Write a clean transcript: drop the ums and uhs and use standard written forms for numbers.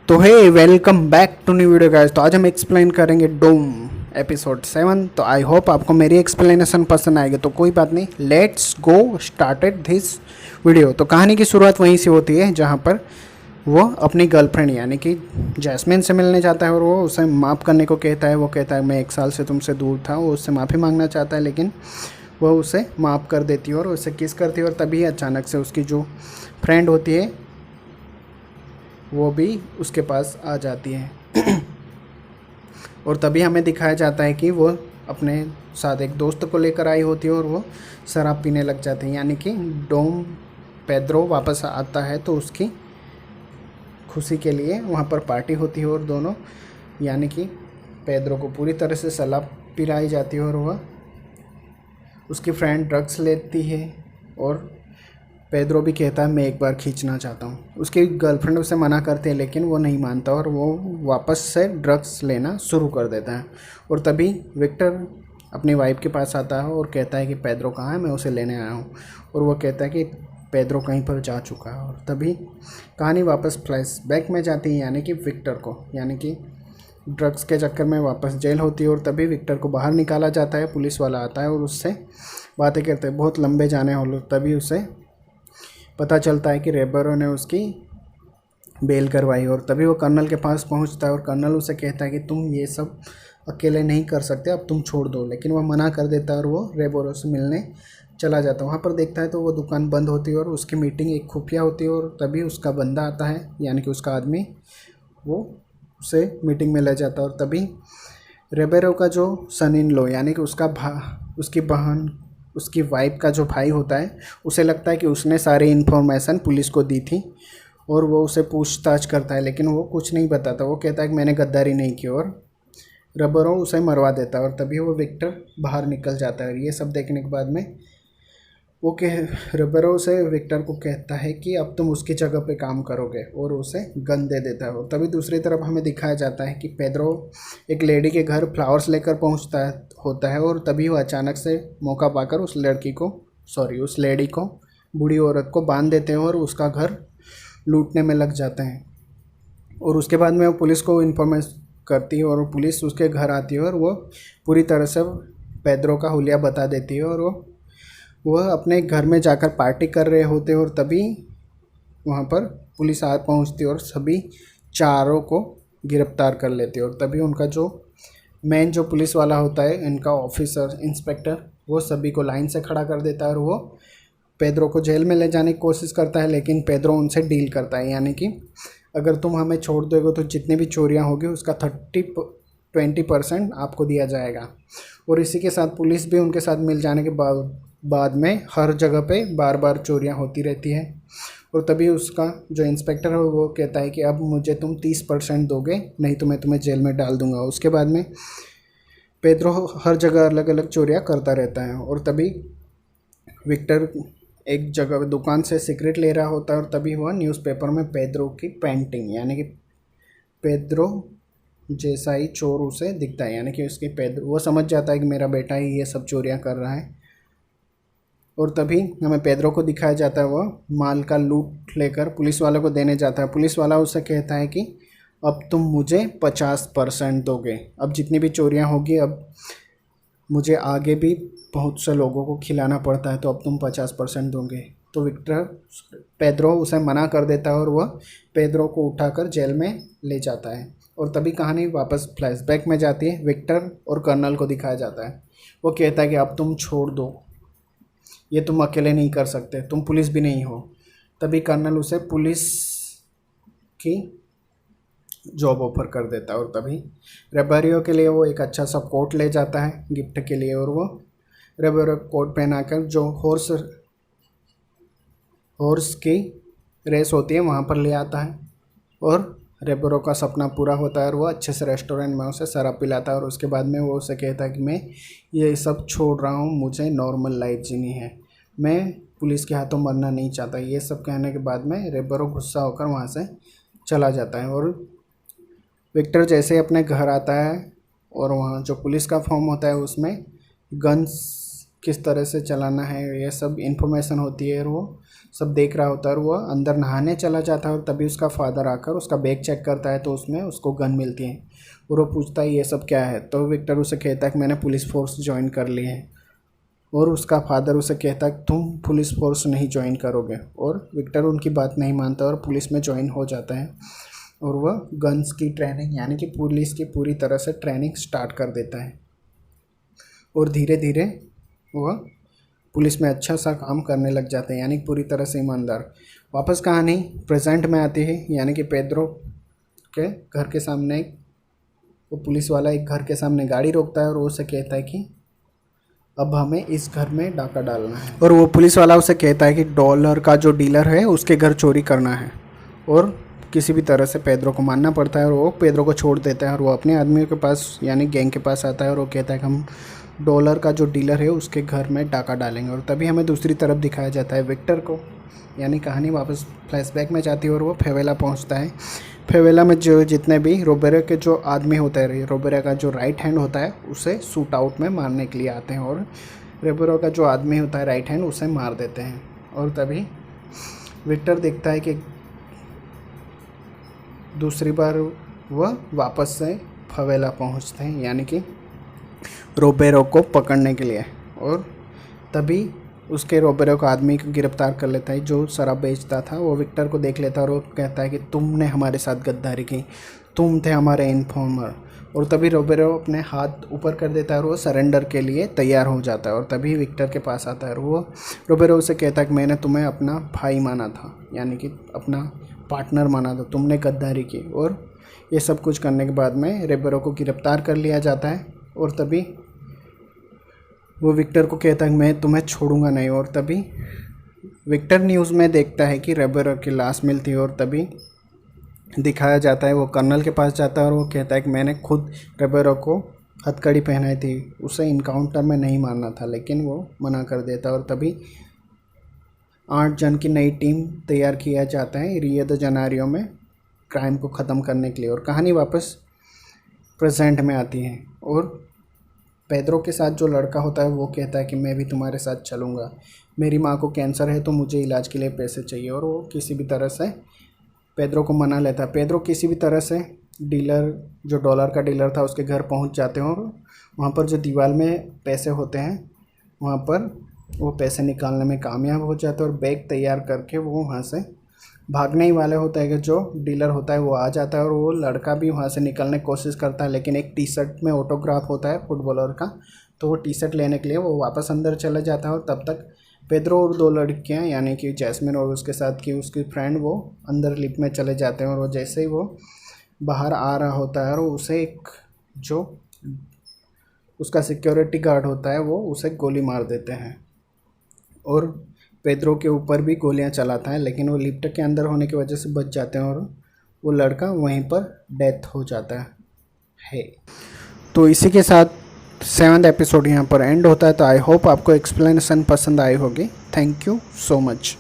तो hey welcome back to new video guys. तो आज हम एक्सप्लेन करेंगे डूम एपिसोड 7। तो आई होप आपको मेरी एक्सप्लेनेशन पसंद आएगी। तो कोई बात नहीं, let's go started this video. तो कहानी की शुरुआत वहीं से होती है जहाँ पर वो अपनी गर्लफ्रेंड यानी कि जैस्मिन से मिलने जाता है और वो उसे माफ़ करने को कहता है। वो कहता है मैं 1 साल से तुमसे दूर था। वो उससे माफ़ी मांगना चाहता है लेकिन वो उसे माफ़ कर देती है और उसे किस करती है। और तभी अचानक से उसकी जो फ्रेंड होती है वो भी उसके पास आ जाती है। और तभी हमें दिखाया जाता है कि वो अपने साथ एक दोस्त को लेकर आई होती है और वो शराब पीने लग जाते हैं। यानी कि डोम पेड्रो वापस आता है तो उसकी खुशी के लिए वहाँ पर पार्टी होती है और दोनों यानी कि पेड्रो को पूरी तरह से शराब पिलाई जाती है और वह उसकी फ्रेंड ड्रग्स लेती है और पेड्रो भी कहता है मैं एक बार खींचना चाहता हूँ। उसकी गर्लफ्रेंड उसे मना करती है लेकिन वो नहीं मानता और वो वापस से ड्रग्स लेना शुरू कर देता है। और तभी विक्टर अपनी वाइफ के पास आता है और कहता है कि पेड्रो कहाँ है, मैं उसे लेने आया हूँ। और वो कहता है कि पेड्रो कहीं पर जा चुका है। और तभी कहानी वापस फ्लैशबैक में जाती है यानी कि विक्टर को, यानी कि ड्रग्स के चक्कर में वापस जेल होती है। और तभी विक्टर को बाहर निकाला जाता है। पुलिस वाला आता है और उससे बातें करते हैं, बहुत लंबे जाने वाले। तभी उसे पता चलता है कि रेबरो ने उसकी बेल करवाई और तभी वो कर्नल के पास पहुंचता है और कर्नल उसे कहता है कि तुम ये सब अकेले नहीं कर सकते, अब तुम छोड़ दो। लेकिन वह मना कर देता है और वो रेबरो से मिलने चला जाता है। वहाँ पर देखता है तो वो दुकान बंद होती है और उसकी मीटिंग एक खुफिया होती है। और तभी उसका बंदा आता है यानी कि उसका आदमी, वो उसे मीटिंग में ले जाता है। और तभी रेबेरो का जो सन इन लॉ यानी कि उसकी बहन, उसकी वाइफ का जो भाई होता है, उसे लगता है कि उसने सारी इन्फॉर्मेशन पुलिस को दी थी और वो उसे पूछताछ करता है लेकिन वो कुछ नहीं बताता। वो कहता है कि मैंने गद्दारी नहीं की और रेबेरो उसे मरवा देता है। और तभी वो विक्टर बाहर निकल जाता है। ये सब देखने के बाद में वो रेबेरो से विक्टर को कहता है कि अब तुम उसकी जगह पे काम करोगे और उसे गन दे देता है। और तभी दूसरी तरफ हमें दिखाया जाता है कि पेड्रो एक लेडी के घर फ्लावर्स लेकर पहुंचता होता है और तभी वो अचानक से मौका पाकर उस लेडी को, बूढ़ी औरत को बांध देते हैं और उसका घर लूटने में लग जाते हैं। और उसके बाद में वो पुलिस को इन्फॉर्मेशन करती है और पुलिस उसके घर आती है और वो पूरी तरह से पेड्रो का हुलिया बता देती है। और वह अपने घर में जाकर पार्टी कर रहे होते हैं और तभी वहाँ पर पुलिस आ पहुँचती है और सभी चारों को गिरफ्तार कर लेती है। और तभी उनका जो मेन जो पुलिस वाला होता है, इनका ऑफिसर, इंस्पेक्टर, वो सभी को लाइन से खड़ा कर देता है और वो पेड्रो को जेल में ले जाने की कोशिश करता है। लेकिन पेड्रो उनसे डील करता है यानी कि अगर तुम हमें छोड़ दोगे तो जितनी भी चोरियाँ होगी उसका 20% आपको दिया जाएगा। और इसी के साथ पुलिस भी उनके साथ मिल जाने के बाद में हर जगह पे बार बार चोरियां होती रहती हैं। और तभी उसका जो इंस्पेक्टर है वो कहता है कि अब मुझे तुम 30% दोगे, नहीं तो मैं तुम्हें जेल में डाल दूंगा। उसके बाद में पेड्रो हर जगह अलग अलग चोरियां करता रहता है। और तभी विक्टर एक जगह दुकान से सिगरेट ले रहा होता है और तभी वह न्यूज़पेपर में पेड्रो की पेंटिंग यानी कि पेड्रो जैसा ही चोर उसे दिखता है, यानी कि उसकी पेड्रो, वो समझ जाता है कि मेरा बेटा ही ये सब चोरियां कर रहा है। और तभी हमें पेड्रो को दिखाया जाता है वह माल का लूट लेकर पुलिस वाले को देने जाता है। पुलिस वाला उससे कहता है कि अब तुम मुझे 50% दोगे, अब जितनी भी चोरियां होगी अब मुझे आगे भी बहुत से लोगों को खिलाना पड़ता है, तो अब तुम 50% दोगे। तो पेड्रो उसे मना कर देता है और वह पेड्रो को उठाकर जेल में ले जाता है। और तभी कहानी वापस फ्लैशबैक में जाती है। विक्टर और कर्नल को दिखाया जाता है। वो कहता है कि अब तुम छोड़ दो, ये तुम अकेले नहीं कर सकते, तुम पुलिस भी नहीं हो। तभी कर्नल उसे पुलिस की जॉब ऑफर कर देता है। और तभी रेबेरो के लिए वो एक अच्छा सा कोट ले जाता है गिफ्ट के लिए और वो रेबेरो कोट पहनाकर जो हॉर्स की रेस होती है वहाँ पर ले आता है। और रेबेरो का सपना पूरा होता है और वो अच्छे से रेस्टोरेंट में उसे शराब पिलाता है। और उसके बाद में वो उसे कहता है कि मैं ये सब छोड़ रहा हूँ, मुझे नॉर्मल लाइफ जीनी है, मैं पुलिस के हाथों मरना नहीं चाहता। ये सब कहने के बाद में रेबेरो गुस्सा होकर वहाँ से चला जाता है। और विक्टर जैसे ही अपने घर आता है और वहाँ जो पुलिस का फॉर्म होता है उसमें गन्स किस तरह से चलाना है ये सब इन्फॉर्मेशन होती है और वो सब देख रहा होता है और वो अंदर नहाने चला जाता है और तभी उसका फादर आकर उसका बैग चेक करता है तो उसमें उसको गन मिलती है और वो पूछता है ये सब क्या है। तो विक्टर उसे कहता है कि मैंने पुलिस फोर्स ज्वाइन कर ली है और उसका फादर उसे कहता है तुम पुलिस फोर्स नहीं ज्वाइन करोगे और विक्टर उनकी बात नहीं मानता और पुलिस में ज्वाइन हो जाता है और वह गन्स की ट्रेनिंग यानी कि पुलिस की पूरी तरह से ट्रेनिंग स्टार्ट कर देता है और धीरे धीरे वह पुलिस में अच्छा सा काम करने लग जाते हैं, यानी पूरी तरह से ईमानदार। वापस कहानी प्रेजेंट में आती है, यानी कि पेड्रो के घर के सामने वो पुलिस वाला एक घर के सामने गाड़ी रोकता है और वो उसे कहता है कि अब हमें इस घर में डाका डालना है और वो पुलिस वाला उसे कहता है कि डॉलर का जो डीलर है उसके घर चोरी करना है और किसी भी तरह से पेड्रो को मानना पड़ता है और वो पेड्रो को छोड़ देता है और वो अपने आदमियों के पास यानी गैंग के पास आता है और वो कहता है कि हम डॉलर का जो डीलर है उसके घर में डाका डालेंगे। और तभी हमें दूसरी तरफ दिखाया जाता है विक्टर को, यानी कहानी वापस फ्लैशबैक में जाती है और वो फेवेला पहुंचता है। फेवेला में जो जितने भी रोबेरा के जो आदमी होते हैं, रोबेरा का जो राइट हैंड होता है उसे शूट आउट में मारने के लिए आते हैं और रोबेरा का जो आदमी होता है राइट हैंड उसे मार देते हैं। और तभी विक्टर देखता है कि दूसरी बार वह वापस से फेवेला पहुंचते हैं, यानी कि रोबेरो को पकड़ने के लिए। और तभी उसके रोबेरो का आदमी को गिरफ्तार कर लेता है जो शराब बेचता था। वो विक्टर को देख लेता है और वो कहता है कि तुमने हमारे साथ गद्दारी की, तुम थे हमारे इन्फॉर्मर। और तभी रोबेरो अपने हाथ ऊपर कर देता है और वो सरेंडर के लिए तैयार हो जाता है। और तभी विक्टर के पास आता है और वो रोबेरो उसे कहता है कि मैंने तुम्हें अपना भाई माना था, यानी कि अपना पार्टनर माना था, तुमने गद्दारी की। और ये सब कुछ करने के बाद में रोबेरो को गिरफ्तार कर लिया जाता है और तभी वो विक्टर को कहता है मैं तुम्हें छोड़ूंगा नहीं। और तभी विक्टर न्यूज़ में देखता है कि रोबेरो की लाश मिलती है और तभी दिखाया जाता है वो कर्नल के पास जाता है और वो कहता है कि मैंने खुद रोबेरो को हथकड़ी पहनाई थी, उसे इनकाउंटर में नहीं मारना था, लेकिन वो मना कर देता है। और तभी 8 जन की नई टीम तैयार किया जाता है रियो द जनेरियो में क्राइम को ख़त्म करने के लिए। और कहानी वापस प्रेजेंट में आती है और पेड्रो के साथ जो लड़का होता है वो कहता है कि मैं भी तुम्हारे साथ चलूँगा, मेरी माँ को कैंसर है तो मुझे इलाज के लिए पैसे चाहिए। और वो किसी भी तरह से पेड्रो को मना लेता है। पेड्रो किसी भी तरह से डीलर जो डॉलर का डीलर था उसके घर पहुंच जाते हैं और वहाँ पर जो दीवार में पैसे होते हैं वहाँ पर वो पैसे निकालने में कामयाब हो जाते हैं और बैग तैयार करके वो वहाँ से भागने ही वाले होता है कि जो डीलर होता है वो आ जाता है और वो लड़का भी वहाँ से निकलने की कोशिश करता है, लेकिन एक टी शर्ट में ऑटोग्राफ होता है फुटबॉलर का, तो वो टी शर्ट लेने के लिए वो वापस अंदर चला जाता है। और तब तक पेड्रो और 2 लड़कियाँ यानी कि जैस्मिन और उसके साथ की उसकी फ्रेंड वो अंदर लिफ्ट में चले जाते हैं और वो जैसे ही वो बाहर आ रहा होता है और उसे एक जो उसका सिक्योरिटी गार्ड होता है वो उसे गोली मार देते हैं और पेड्रो के ऊपर भी गोलियां चलाता है, लेकिन वो लिफ्ट के अंदर होने की वजह से बच जाते हैं और वो लड़का वहीं पर डेथ हो जाता है। तो इसी के साथ 7th एपिसोड यहाँ पर एंड होता है। तो आई होप आपको एक्सप्लेनेशन पसंद आई होगी। Thank you so much.